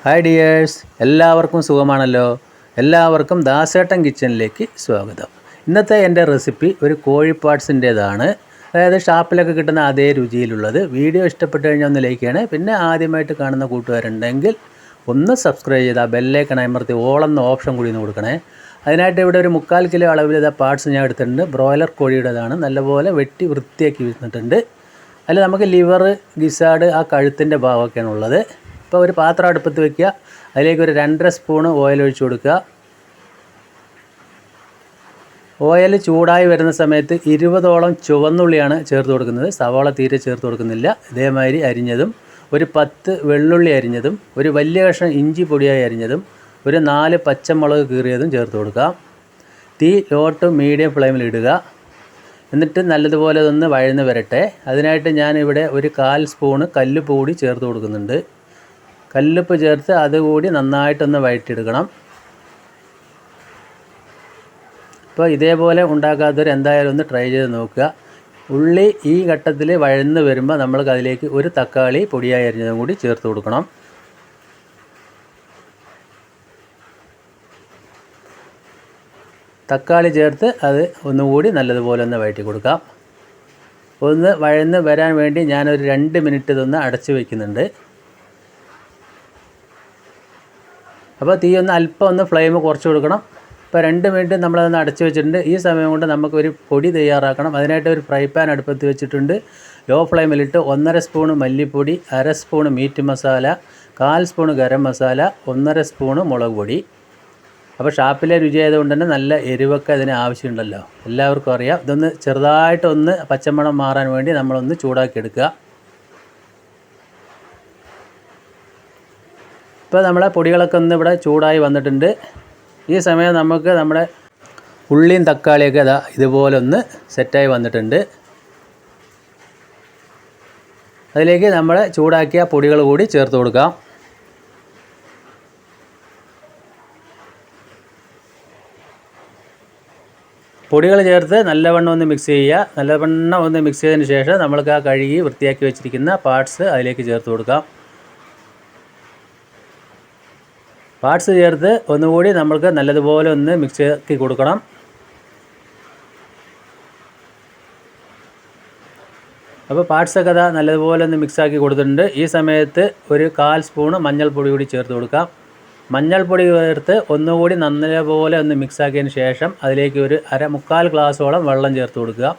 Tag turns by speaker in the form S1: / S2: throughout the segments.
S1: Hi dears, എല്ലാവർക്കും സുഖമാണല്ലോ. എല്ലാവർക്കും ദാസേട്ടൻ കിച്ചണിലേക്ക് സ്വാഗതം. ഇന്നത്തെ എൻ്റെ റെസിപ്പി ഒരു കോഴി പാർട്സിൻ്റേതാണ്. അതായത് ഷാപ്പിലൊക്കെ കിട്ടുന്ന അതേ രുചിയിലുള്ളത്. വീഡിയോ ഇഷ്ടപ്പെട്ട് കഴിഞ്ഞാൽ ഒന്ന് ലൈക്ക് ചെയ്യണേ. പിന്നെ ആദ്യമായിട്ട് കാണുന്ന കൂട്ടുകാരുണ്ടെങ്കിൽ ഒന്ന് സബ്സ്ക്രൈബ് ചെയ്ത് ആ ബെല്ലൈക്കൺ അമർത്തി ഓളെന്ന ഓപ്ഷൻ കൂടി ഒന്ന് കൊടുക്കണേ. അതിനായിട്ട് ഇവിടെ ഒരു 3/4 കിലോ അളവിൽ പാർട്സ് ഞാൻ എടുത്തിട്ടുണ്ട്. ബ്രോയിലർ കോഴിയുടേതാണ്. നല്ലപോലെ വെട്ടി വൃത്തിയാക്കി വെച്ചിട്ടുണ്ട്. അതിൽ നമുക്ക് ലിവർ, ഗിസാഡ്, ആ കഴുത്തിൻ്റെ ഭാഗമൊക്കെയാണ് ഉള്ളത്. ഇപ്പോൾ ഒരു പാത്രം അടുപ്പത്ത് വയ്ക്കുക. അതിലേക്ക് ഒരു 2.5 സ്പൂണ് ഓയിൽ ഒഴിച്ച് കൊടുക്കുക. ഓയിൽ ചൂടായി വരുന്ന സമയത്ത് 20ഓളം ചുവന്നുള്ളിയാണ് ചേർത്ത് കൊടുക്കുന്നത്. സവാള തീരെ ചേർത്ത് കൊടുക്കുന്നില്ല. ഇതേമാതിരി അരിഞ്ഞതും, ഒരു 10 വെള്ളുള്ളി അരിഞ്ഞതും, ഒരു വലിയ കഷ്ണം ഇഞ്ചി പൊടിയായി അരിഞ്ഞതും, ഒരു 4 പച്ചമുളക് കീറിയതും ചേർത്ത് കൊടുക്കുക. തീ ലോ ടു മീഡിയം ഫ്ലെയിമിൽ ഇടുക. എന്നിട്ട് നല്ലതുപോലെ ഒന്ന് വഴന്ന് വരട്ടെ. അതിനായിട്ട് ഞാനിവിടെ ഒരു 1/4 സ്പൂണ് കല്ലുപ്പ് കൂടി ചേർത്ത് കൊടുക്കുന്നുണ്ട്. കല്ലുപ്പ് ചേർത്ത് അതുകൂടി നന്നായിട്ടൊന്ന് വഴറ്റിയെടുക്കണം. ഇപ്പോൾ ഇതേപോലെ ഉണ്ടാക്കാത്തവർ എന്തായാലും ഒന്ന് ട്രൈ ചെയ്ത് നോക്കുക. ഉള്ളി ഈ ഘട്ടത്തിൽ വഴന്ന് വരുമ്പോൾ നമ്മൾക്ക് അതിലേക്ക് ഒരു തക്കാളി പൊടിയായി അരിഞ്ഞതും കൂടി ചേർത്ത് കൊടുക്കണം. തക്കാളി ചേർത്ത് അത് ഒന്നുകൂടി നല്ലതുപോലെ ഒന്ന് വഴറ്റി കൊടുക്കാം. ഒന്ന് വഴന്ന് വരാൻ വേണ്ടി ഞാനൊരു 2 മിനിറ്റ് ഇതൊന്ന് അടച്ച് വയ്ക്കുന്നുണ്ട്. അപ്പോൾ തീ അല്പം ഒന്ന് ഫ്ലെയിം കുറച്ച് കൊടുക്കണം. ഇപ്പോൾ 2 മിനിറ്റ് നമ്മളതൊന്ന് അടച്ച് വെച്ചിട്ടുണ്ട്. ഈ സമയം കൊണ്ട് നമുക്കൊരു പൊടി തയ്യാറാക്കണം. അതിനായിട്ട് ഒരു ഫ്രൈ പാൻ അടുപ്പത്ത് വെച്ചിട്ടുണ്ട്. ലോ ഫ്ലെയിമിലിട്ട് 1.5 സ്പൂണ് മല്ലിപ്പൊടി, 1/2 spoon meat masala, 1/4 spoon garam masala, 1.5 spoon മുളക് പൊടി. അപ്പോൾ ഷാപ്പിലെ രുചി ആയതുകൊണ്ട് തന്നെ നല്ല എരിവൊക്കെ അതിന് ആവശ്യമുണ്ടല്ലോ, എല്ലാവർക്കും അറിയാം. ഇതൊന്ന് ചെറുതായിട്ടൊന്ന് പച്ചമണം മാറാൻ വേണ്ടി നമ്മളൊന്ന് ചൂടാക്കി എടുക്കുക. ഇപ്പോൾ നമ്മളെ പൊടികളൊക്കെ ഒന്ന് ഇവിടെ ചൂടായി വന്നിട്ടുണ്ട്. ഈ സമയം നമുക്ക് നമ്മുടെ ഉള്ളിയും തക്കാളിയൊക്കെ ഇതുപോലെ ഒന്ന് സെറ്റായി വന്നിട്ടുണ്ട്. അതിലേക്ക് നമ്മൾ ചൂടാക്കിയ പൊടികൾ കൂടി ചേർത്ത് കൊടുക്കാം. പൊടികൾ ചേർത്ത് നല്ലവണ്ണം ഒന്ന് മിക്സ് ചെയ്യുക. നല്ലവണ്ണം ഒന്ന് മിക്സ് ചെയ്തതിന് ശേഷം നമ്മൾക്ക് ആ കഴുകി വൃത്തിയാക്കി വെച്ചിരിക്കുന്ന പാർട്സ് അതിലേക്ക് ചേർത്ത് കൊടുക്കാം. പാർട്സ് ചേർത്ത് ഒന്നുകൂടി നമ്മൾക്ക് നല്ലതുപോലെ ഒന്ന് മിക്സ് ആക്കി കൊടുക്കണം. അപ്പോൾ പാർട്സൊക്കെ നല്ലതുപോലെ ഒന്ന് മിക്സാക്കി കൊടുത്തിട്ടുണ്ട്. ഈ സമയത്ത് ഒരു 1/4 സ്പൂണ് മഞ്ഞൾപ്പൊടി കൂടി ചേർത്ത് കൊടുക്കാം. മഞ്ഞൾപ്പൊടി ചേർത്ത് ഒന്നുകൂടി നല്ലപോലെ ഒന്ന് മിക്സാക്കിയതിന് ശേഷം അതിലേക്ക് ഒരു 1/4 ഗ്ലാസ്സോളം വെള്ളം ചേർത്ത് കൊടുക്കുക.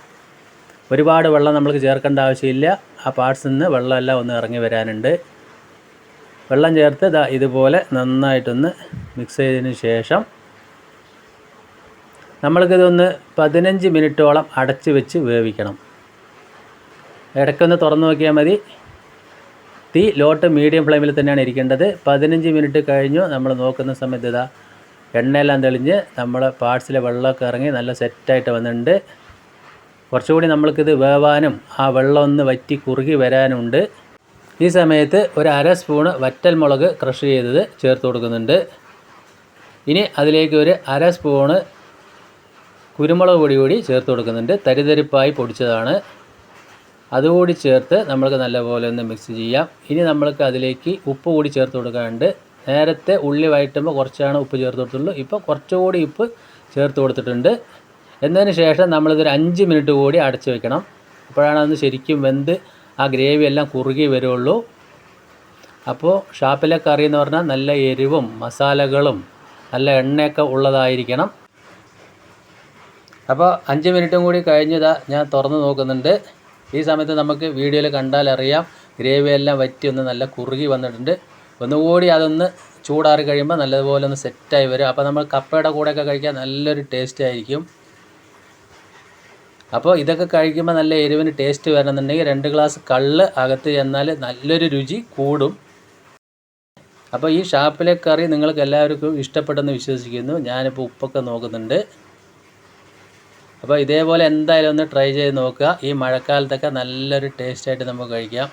S1: ഒരുപാട് വെള്ളം നമ്മൾക്ക് ചേർക്കേണ്ട ആവശ്യമില്ല. ആ പാർട്സിൽ നിന്ന് വെള്ളമെല്ലാം ഒന്ന് ഇറങ്ങി വരാനുണ്ട്. വെള്ളം ചേർത്ത് ഇതുപോലെ നന്നായിട്ടൊന്ന് മിക്സ് ചെയ്തതിന് ശേഷം നമ്മൾക്കിതൊന്ന് 15 മിനിറ്റോളം അടച്ച് വെച്ച് വേവിക്കണം. ഇടയ്ക്കൊന്ന് തുറന്നു നോക്കിയാൽ മതി. തീ ലോ ടു മീഡിയം ഫ്ലെയിമിൽ തന്നെയാണ് ഇരിക്കേണ്ടത്. 15 മിനിറ്റ് കഴിഞ്ഞു നമ്മൾ നോക്കുന്ന സമയത്ത് എണ്ണയെല്ലാം തെളിഞ്ഞ് നമ്മളെ പാർട്സിലെ വെള്ളമൊക്കെ ഇറങ്ങി നല്ല സെറ്റായിട്ട് വന്നിട്ടുണ്ട്. കുറച്ചുകൂടി നമ്മൾക്കിത് വേവാനും ആ വെള്ളം ഒന്ന് വറ്റി കുറുകി വരാനുണ്ട്. ഈ സമയത്ത് ഒരു 1/2 സ്പൂണ് വറ്റൽ മുളക് ക്രഷ് ചെയ്തത് ചേർത്ത് കൊടുക്കുന്നുണ്ട്. ഇനി അതിലേക്ക് ഒരു 1/2 സ്പൂണ് കുരുമുളക് പൊടി കൂടി ചേർത്ത് കൊടുക്കുന്നുണ്ട്. തരിതരിപ്പായി പൊടിച്ചതാണ്. അതുകൂടി ചേർത്ത് നമ്മൾക്ക് നല്ലപോലെ ഒന്ന് മിക്സ് ചെയ്യാം. ഇനി നമ്മൾക്ക് അതിലേക്ക് ഉപ്പ് കൂടി ചേർത്ത് കൊടുക്കാനുണ്ട്. നേരത്തെ ഉള്ളി വഴറ്റുമ്പോൾ കുറച്ചാണ് ഉപ്പ് ചേർത്ത് കൊടുത്തുള്ളൂ. ഇപ്പോൾ കുറച്ചുകൂടി ഉപ്പ് ചേർത്ത് കൊടുത്തിട്ടുണ്ട്. എന്നതിന് ശേഷം നമ്മളിതൊരു 5 മിനിറ്റ് കൂടി അടച്ച് വെക്കണം. അപ്പോഴാണ് അതൊന്ന് ശരിക്കും വെന്ത് ആ ഗ്രേവി എല്ലാം കുറുകി വരുള്ളൂ. അപ്പോൾ ഷാപ്പിലെ കറി എന്ന് പറഞ്ഞാൽ നല്ല എരിവും മസാലകളും നല്ല എണ്ണയൊക്കെ ഉള്ളതായിരിക്കണം. അപ്പോൾ 5 മിനിറ്റും കൂടി കഴിഞ്ഞതാ ഞാൻ തുറന്ന് നോക്കുന്നുണ്ട്. ഈ സമയത്ത് നമുക്ക് വീഡിയോയിൽ കണ്ടാൽ അറിയാം ഗ്രേവി എല്ലാം വറ്റി ഒന്ന് നല്ല കുറുകി വന്നിട്ടുണ്ട്. ഒന്നുകൂടി അതൊന്ന് ചൂടാറി കഴിയുമ്പോൾ നല്ലതുപോലെ ഒന്ന് സെറ്റായി വരും. അപ്പോൾ നമ്മൾ കപ്പയുടെ കൂടെയൊക്കെ കഴിക്കാൻ നല്ലൊരു ടേസ്റ്റ് ആയിരിക്കും. അപ്പോൾ ഇതൊക്കെ കഴിക്കുമ്പോൾ നല്ല എരിവിന് ടേസ്റ്റ് വരണമെന്നുണ്ടെങ്കിൽ 2 ഗ്ലാസ് കള്ള് അകത്ത് ചെന്നാൽ നല്ലൊരു രുചി കൂടും. അപ്പോൾ ഈ ഷാപ്പിലെ കറി നിങ്ങൾക്ക് എല്ലാവർക്കും ഇഷ്ടപ്പെട്ടെന്ന് വിശ്വസിക്കുന്നു. ഞാനിപ്പോൾ ഉപ്പൊക്കെ നോക്കുന്നുണ്ട്. അപ്പോൾ ഇതേപോലെ എന്തായാലും ഒന്ന് ട്രൈ ചെയ്ത് നോക്കുക. ഈ മഴക്കാലത്തൊക്കെ നല്ലൊരു ടേസ്റ്റായിട്ട് നമുക്ക് കഴിക്കാം.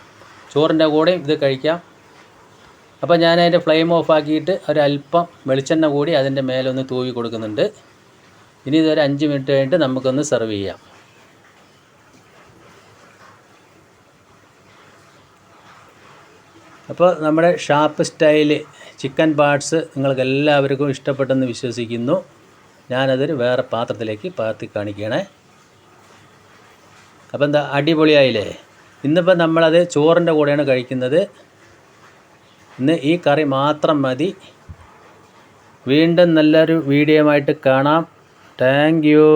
S1: ചോറിൻ്റെ കൂടെയും ഇത് കഴിക്കാം. അപ്പോൾ ഞാനതിൻ്റെ ഫ്ലെയിം ഓഫ് ആക്കിയിട്ട് ഒരല്പം വെളിച്ചെണ്ണ കൂടി അതിൻ്റെ മേലൊന്ന് തൂവി കൊടുക്കുന്നുണ്ട്. ഇനി ഇതൊരു 5 മിനിറ്റ് കഴിഞ്ഞിട്ട് നമുക്കൊന്ന് സെർവ് ചെയ്യാം. അപ്പോൾ നമ്മുടെ ഷാപ്പ് സ്റ്റൈൽ ചിക്കൻ പാർട്സ് നിങ്ങൾക്ക് എല്ലാവർക്കും ഇഷ്ടപ്പെട്ടെന്ന് വിശ്വസിക്കുന്നു. ഞാനതൊരു വേറെ പാത്രത്തിലേക്ക് പകർത്തി കാണിക്കുകയാണേ. അപ്പോൾ എന്താ അടിപൊളിയായില്ലേ? ഇന്നിപ്പോൾ നമ്മളത് ചോറിൻ്റെ കൂടെയാണ് കഴിക്കുന്നത്. ഇന്ന് ഈ കറി മാത്രം മതി. വീണ്ടും നല്ലൊരു വീഡിയോ ആയിട്ട് കാണാം. Thank you.